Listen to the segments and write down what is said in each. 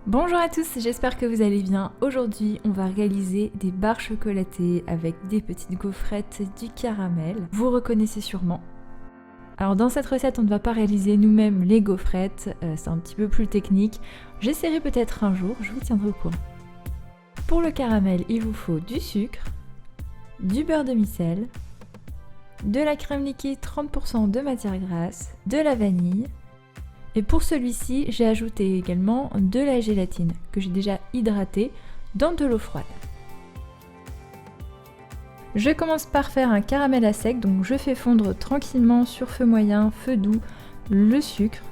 Bonjour à tous, j'espère que vous allez bien. Aujourd'hui, on va réaliser des barres chocolatées avec des petites gaufrettes du caramel. Vous reconnaissez sûrement. Alors dans cette recette, on ne va pas réaliser nous-mêmes les gaufrettes, c'est un petit peu plus technique. J'essaierai peut-être un jour, je vous tiendrai au courant. Pour le caramel, il vous faut du sucre, du beurre demi-sel, de la crème liquide 30% de matière grasse, de la vanille. Et pour celui-ci, j'ai ajouté également de la gélatine que j'ai déjà hydratée dans de l'eau froide. Je commence par faire un caramel à sec, donc je fais fondre tranquillement sur feu moyen, feu doux, le sucre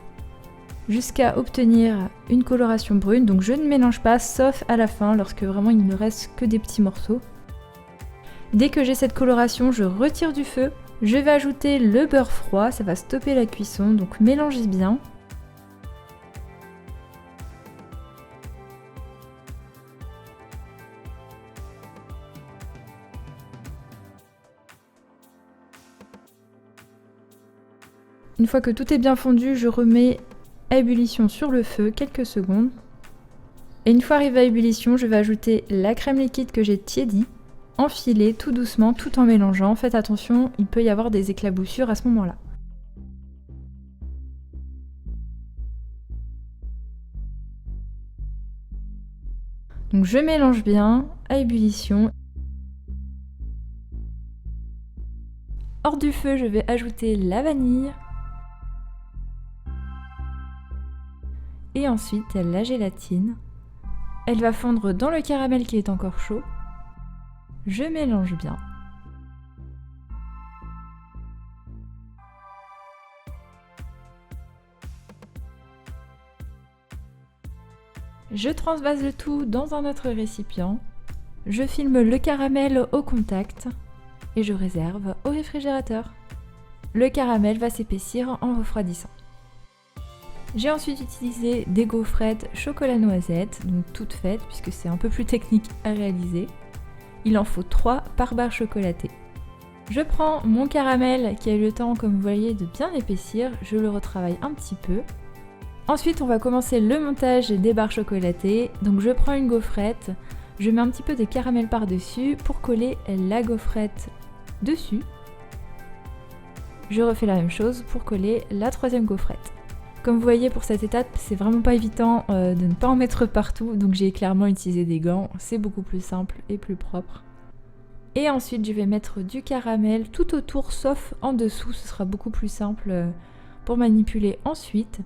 jusqu'à obtenir une coloration brune. Donc je ne mélange pas sauf à la fin lorsque vraiment il ne reste que des petits morceaux. Dès que j'ai cette coloration, je retire du feu. Je vais ajouter le beurre froid, ça va stopper la cuisson, donc mélangez bien. Une fois que tout est bien fondu, je remets à ébullition sur le feu quelques secondes. Et une fois arrivé à ébullition, je vais ajouter la crème liquide que j'ai tiédie, enfiler tout doucement tout en mélangeant. Faites attention, il peut y avoir des éclaboussures à ce moment-là. Donc je mélange bien à ébullition. Hors du feu, je vais ajouter la vanille. Et ensuite la gélatine. Elle va fondre dans le caramel qui est encore chaud. Je mélange bien. Je transvase le tout dans un autre récipient. Je filme le caramel au contact et je réserve au réfrigérateur. Le caramel va s'épaissir en refroidissant. J'ai ensuite utilisé des gaufrettes chocolat noisette, donc toutes faites puisque c'est un peu plus technique à réaliser. Il en faut 3 par barre chocolatée. Je prends mon caramel qui a eu le temps, comme vous voyez, de bien épaissir, je le retravaille un petit peu. Ensuite, on va commencer le montage des barres chocolatées. Donc je prends une gaufrette, je mets un petit peu de caramel par-dessus pour coller la gaufrette dessus. Je refais la même chose pour coller la troisième gaufrette. Comme vous voyez, pour cette étape, c'est vraiment pas évident de ne pas en mettre partout, donc j'ai clairement utilisé des gants, c'est beaucoup plus simple et plus propre. Et ensuite, je vais mettre du caramel tout autour, sauf en dessous, ce sera beaucoup plus simple pour manipuler ensuite.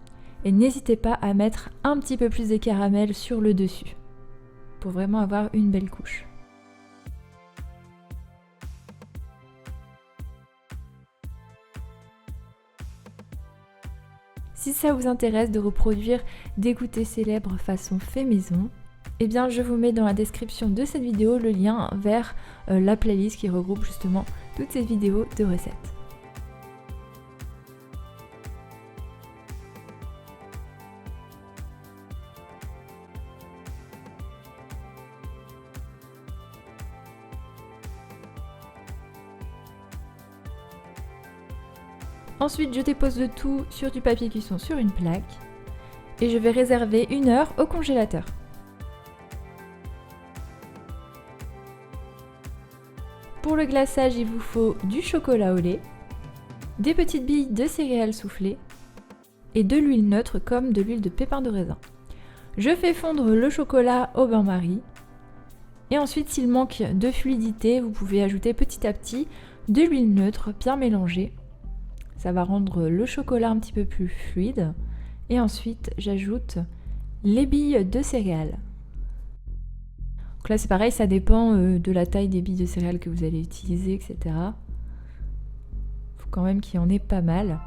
Et n'hésitez pas à mettre un petit peu plus de caramel sur le dessus, pour vraiment avoir une belle couche. Si ça vous intéresse de reproduire des goûters célèbres façon fait maison, eh bien je vous mets dans la description de cette vidéo le lien vers la playlist qui regroupe justement toutes ces vidéos de recettes. Ensuite, je dépose le tout sur du papier cuisson sur une plaque et je vais réserver 1 heure au congélateur. Pour le glaçage, il vous faut du chocolat au lait, des petites billes de céréales soufflées et de l'huile neutre comme de l'huile de pépins de raisin. Je fais fondre le chocolat au bain-marie et ensuite, s'il manque de fluidité, vous pouvez ajouter petit à petit de l'huile neutre bien mélangée. Ça va rendre le chocolat un petit peu plus fluide. Et ensuite, j'ajoute les billes de céréales. Donc là, c'est pareil, ça dépend de la taille des billes de céréales que vous allez utiliser, etc. Il faut quand même qu'il y en ait pas mal.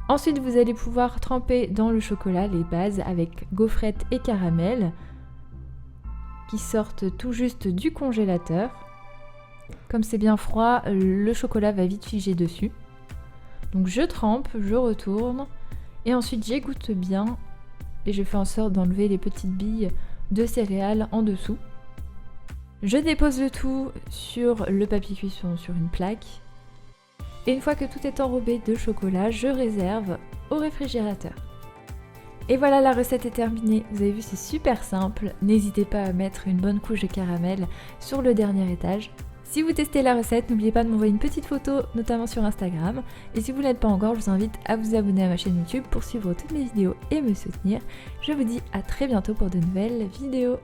Ensuite, vous allez pouvoir tremper dans le chocolat les bases avec gaufrettes et caramel, qui sortent tout juste du congélateur. Comme c'est bien froid, le chocolat va vite figer dessus. Donc je trempe, je retourne et ensuite j'égoutte bien et je fais en sorte d'enlever les petites billes de céréales en dessous. Je dépose le tout sur le papier cuisson sur une plaque Et une fois que tout est enrobé de chocolat, je réserve au réfrigérateur. Et voilà, la recette est terminée. Vous avez vu, c'est super simple. N'hésitez pas à mettre une bonne couche de caramel sur le dernier étage. Si vous testez la recette, n'oubliez pas de m'envoyer une petite photo, notamment sur Instagram. Et si vous ne l'êtes pas encore, je vous invite à vous abonner à ma chaîne YouTube pour suivre toutes mes vidéos et me soutenir. Je vous dis à très bientôt pour de nouvelles vidéos.